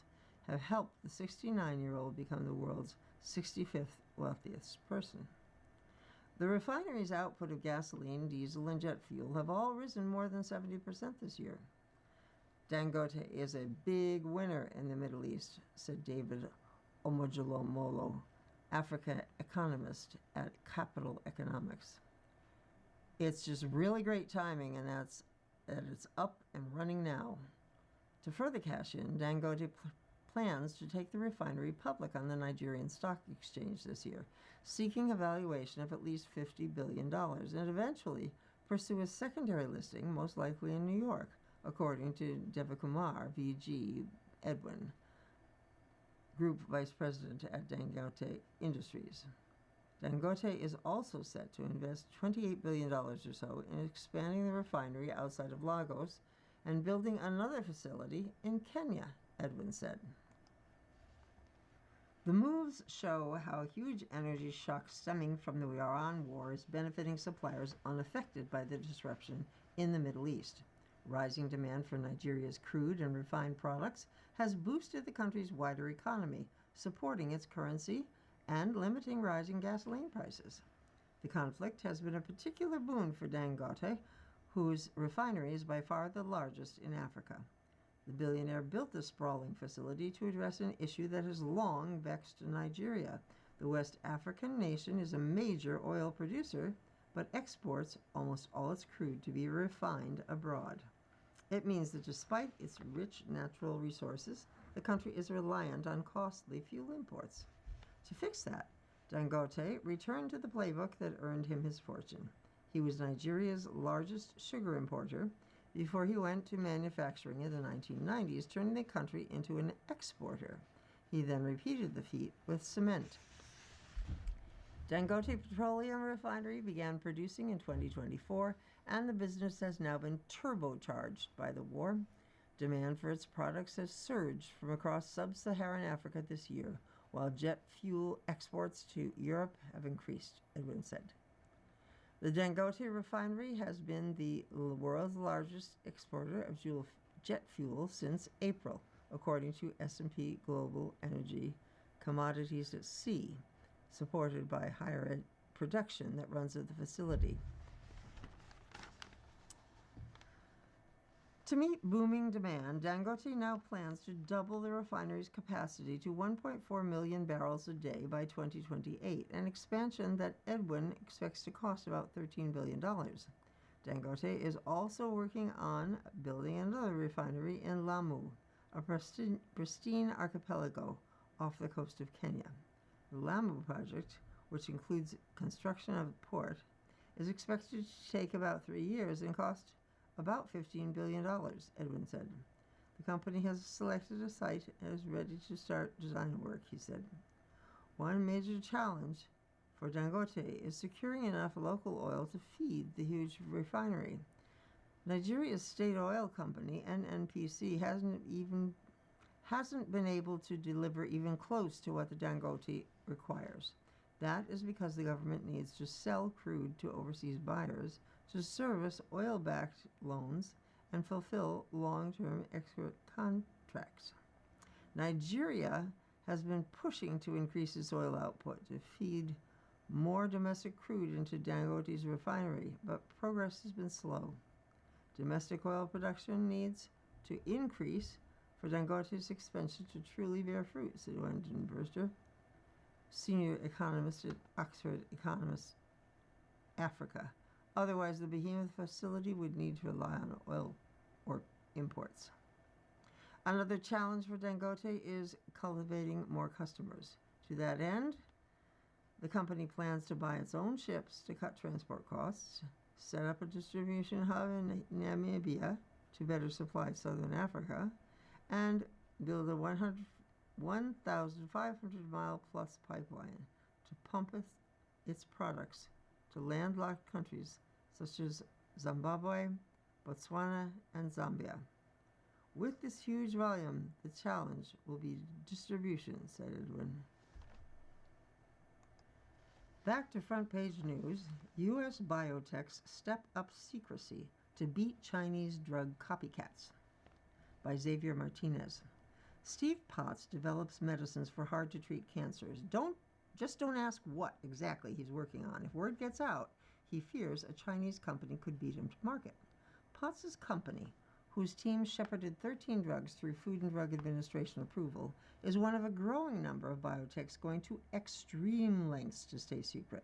[SPEAKER 2] have helped the 69-year-old become the world's 65th wealthiest person. The refinery's output of gasoline, diesel, and jet fuel have all risen more than 70% this year. Dangote is a big winner in the Middle East, said David Omojolomolo, Africa economist at Capital Economics. It's just really great timing, and that it's up and running now. To further cash in, Dangote plans to take the refinery public on the Nigerian Stock Exchange this year, seeking a valuation of at least $50 billion, and eventually pursue a secondary listing, most likely in New York, according to Devakumar VG Edwin, Group Vice President at Dangote Industries. Dangote is also set to invest $28 billion or so in expanding the refinery outside of Lagos and building another facility in Kenya, Edwin said. The moves show how a huge energy shock stemming from the Iran war is benefiting suppliers unaffected by the disruption in the Middle East. Rising demand for Nigeria's crude and refined products has boosted the country's wider economy, supporting its currency and limiting rising gasoline prices. The conflict has been a particular boon for Dangote, whose refinery is by far the largest in Africa. The billionaire built the sprawling facility to address an issue that has long vexed Nigeria. The West African nation is a major oil producer, but exports almost all its crude to be refined abroad. It means that despite its rich natural resources, the country is reliant on costly fuel imports. To fix that, Dangote returned to the playbook that earned him his fortune. He was Nigeria's largest sugar importer before he went to manufacturing in the 1990s, turning the country into an exporter. He then repeated the feat with cement. Dangote Petroleum Refinery began producing in 2024, and the business has now been turbocharged by the war. Demand for its products has surged from across sub-Saharan Africa this year, while jet fuel exports to Europe have increased, Edwin said. The Dangote refinery has been the world's largest exporter of jet fuel since April, according to S&P Global Energy Commodities at Sea, supported by higher production that runs at the facility. To meet booming demand, Dangote now plans to double the refinery's capacity to 1.4 million barrels a day by 2028, an expansion that Edwin expects to cost about $13 billion. Dangote is also working on building another refinery in Lamu, a pristine archipelago off the coast of Kenya. The Lamu project, which includes construction of a port, is expected to take about 3 years and cost about $15 billion, Edwin said. The company has selected a site and is ready to start design work, he said. One major challenge for Dangote is securing enough local oil to feed the huge refinery. Nigeria's state oil company, NNPC, hasn't been able to deliver even close to what the Dangote requires. That is because the government needs to sell crude to overseas buyers to service oil-backed loans and fulfill long-term export contracts. Nigeria has been pushing to increase its oil output to feed more domestic crude into Dangote's refinery, but progress has been slow. Domestic oil production needs to increase for Dangote's expansion to truly bear fruit, said Wendon Berger, senior economist at Oxford Economists Africa. Otherwise, the behemoth facility would need to rely on oil or imports. Another challenge for Dangote is cultivating more customers. To that end, the company plans to buy its own ships to cut transport costs, set up a distribution hub in Namibia to better supply southern Africa, and build a 1,500-mile-plus pipeline to pump its products to landlocked countries such as Zimbabwe, Botswana, and Zambia. With this huge volume, the challenge will be distribution, said Edwin. Back to front page news. U.S. biotechs step up secrecy to beat Chinese drug copycats, by Xavier Martinez. Steve Potts develops medicines for hard-to-treat cancers. Don't ask what exactly he's working on. If word gets out, he fears a Chinese company could beat him to market. Potts' company, whose team shepherded 13 drugs through Food and Drug Administration approval, is one of a growing number of biotechs going to extreme lengths to stay secret.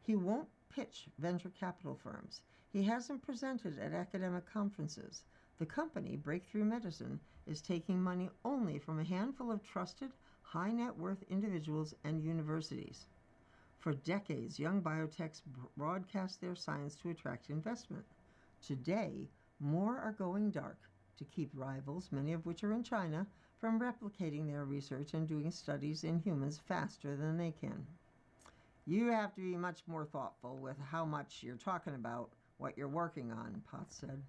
[SPEAKER 2] He won't pitch venture capital firms. He hasn't presented at academic conferences. The company, Breakthrough Medicine, is taking money only from a handful of trusted, high-net-worth individuals and universities. For decades, young biotechs broadcast their science to attract investment. Today, more are going dark to keep rivals, many of which are in China, from replicating their research and doing studies in humans faster than they can. You have to be much more thoughtful with how much you're talking about what you're working on, Potts said.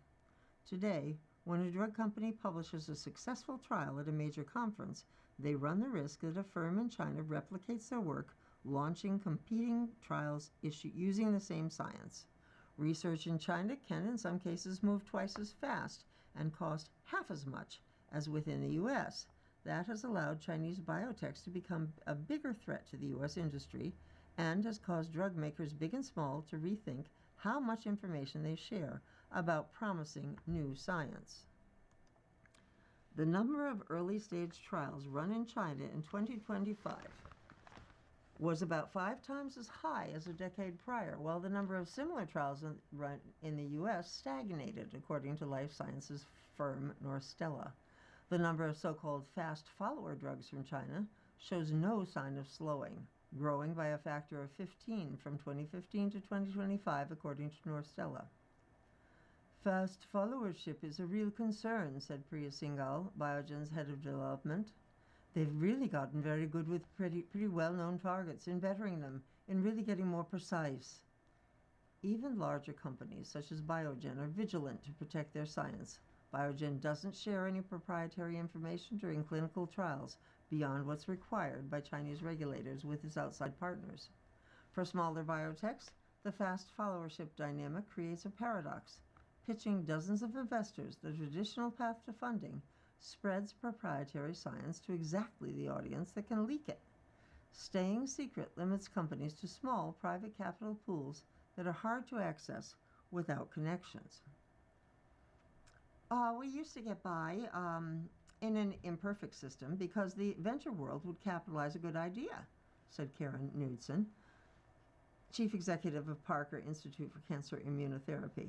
[SPEAKER 2] Today, when a drug company publishes a successful trial at a major conference, they run the risk that a firm in China replicates their work, launching competing trials using the same science. Research in China can, in some cases, move twice as fast and cost half as much as within the U.S. That has allowed Chinese biotechs to become a bigger threat to the U.S. industry and has caused drug makers big and small to rethink how much information they share about promising new science. The number of early-stage trials run in China in 2025 was about 5 times as high as a decade prior, while the number of similar trials run in the U.S. stagnated, according to life sciences firm Norstella. The number of so-called fast follower drugs from China shows no sign of slowing, growing by a factor of 15 from 2015 to 2025, according to Norstella. Fast followership is a real concern, said Priya Singhal, Biogen's head of development. They've really gotten very good with pretty well-known targets in bettering them, in really getting more precise. Even larger companies, such as Biogen, are vigilant to protect their science. Biogen doesn't share any proprietary information during clinical trials beyond what's required by Chinese regulators with its outside partners. For smaller biotechs, the fast followership dynamic creates a paradox. Pitching dozens of investors the traditional path to funding spreads proprietary science to exactly the audience that can leak it. Staying secret limits companies to small private capital pools that are hard to access without connections. We used to get by in an imperfect system because the venture world would capitalize a good idea, said Karen Knudsen, chief executive of Parker Institute for Cancer Immunotherapy.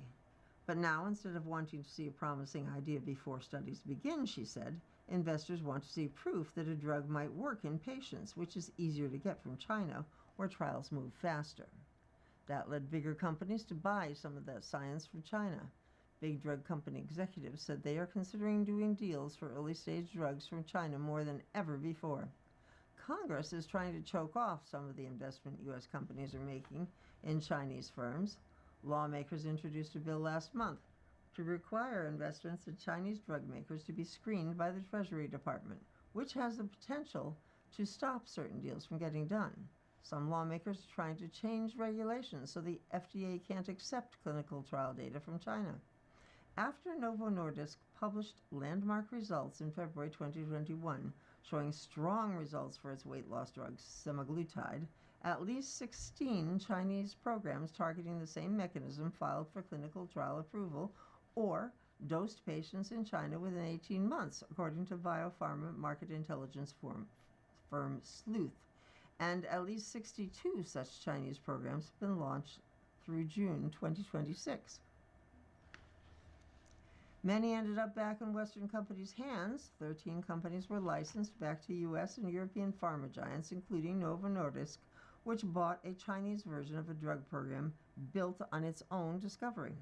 [SPEAKER 2] But now, instead of wanting to see a promising idea before studies begin, she said, investors want to see proof that a drug might work in patients, which is easier to get from China, where trials move faster. That led bigger companies to buy some of that science from China. Big drug company executives said they are considering doing deals for early-stage drugs from China more than ever before. Congress is trying to choke off some of the investment U.S. companies are making in Chinese firms. Lawmakers introduced a bill last month to require investments in Chinese drug makers to be screened by the Treasury Department, which has the potential to stop certain deals from getting done. Some lawmakers are trying to change regulations so the FDA can't accept clinical trial data from China. After Novo Nordisk published landmark results in February 2021 showing strong results for its weight loss drug semaglutide, at least 16 Chinese programs targeting the same mechanism filed for clinical trial approval or dosed patients in China within 18 months, according to biopharma market intelligence firm Sleuth. And at least 62 such Chinese programs have been launched through June 2026. Many ended up back in Western companies' hands. 13 companies were licensed back to U.S. and European pharma giants, including Novo Nordisk, which bought a Chinese version of a drug program built on its own discovery.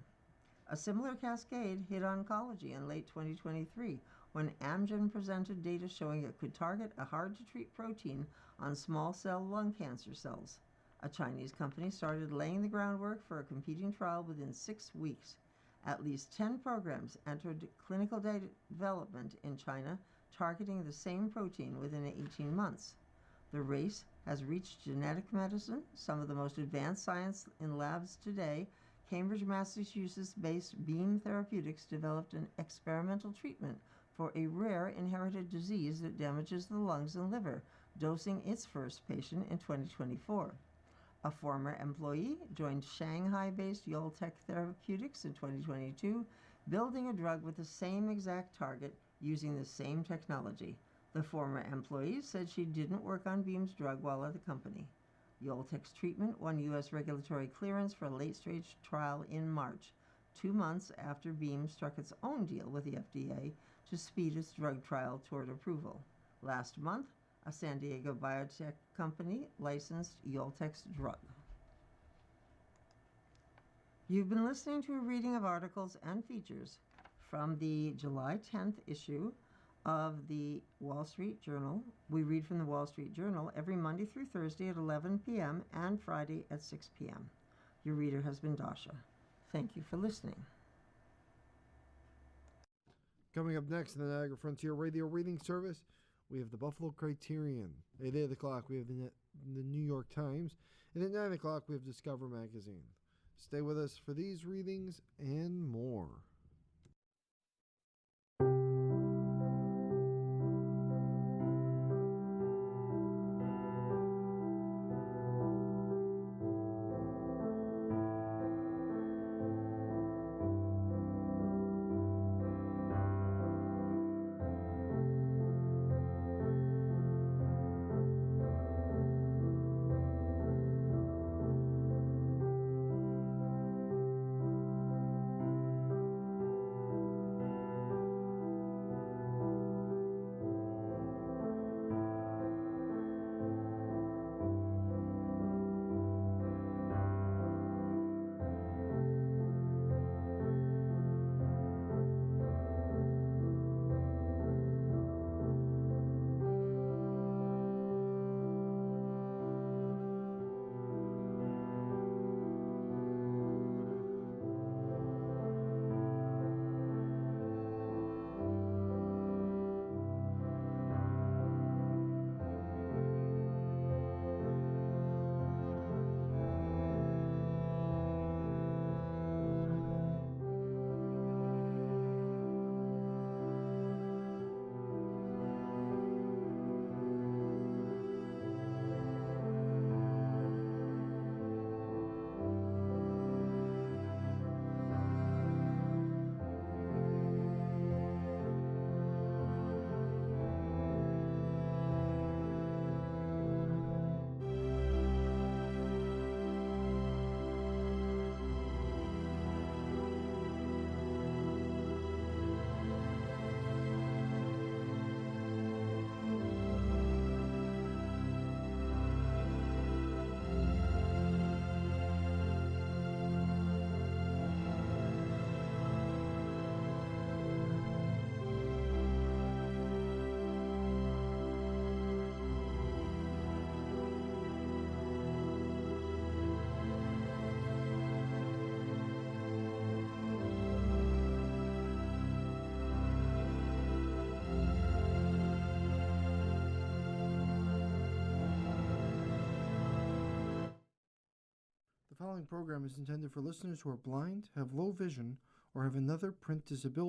[SPEAKER 2] A similar cascade hit oncology in late 2023 when Amgen presented data showing it could target a hard-to-treat protein on small cell lung cancer cells. A Chinese company started laying the groundwork for a competing trial within 6 weeks. At least 10 programs entered clinical development in China targeting the same protein within 18 months. The race has reached genetic medicine, some of the most advanced science in labs today. Cambridge, Massachusetts-based Beam Therapeutics developed an experimental treatment for a rare inherited disease that damages the lungs and liver, dosing its first patient in 2024. A former employee joined Shanghai-based Yoltech Therapeutics in 2022, building a drug with the same exact target using the same technology. The former employee said she didn't work on Beam's drug while at the company. Yoltech's treatment won U.S. regulatory clearance for a late-stage trial in March, 2 months after Beam struck its own deal with the FDA to speed its drug trial toward approval. Last month, a San Diego biotech company licensed Yoltech's drug. You've been listening to a reading of articles and features from the July 10th issue of the Wall Street Journal. We read from the Wall Street Journal every Monday through Thursday at 11 p.m. and Friday at 6 p.m. Your reader has been Dasha. Thank you for listening.
[SPEAKER 1] Coming up next in the Niagara Frontier Radio Reading Service, we have the Buffalo Criterion. At 8 o'clock, we have the New York Times. And at 9 o'clock, we have Discover Magazine. Stay with us for these readings and more. following program is intended for listeners who are blind, have low vision, or have another print disability.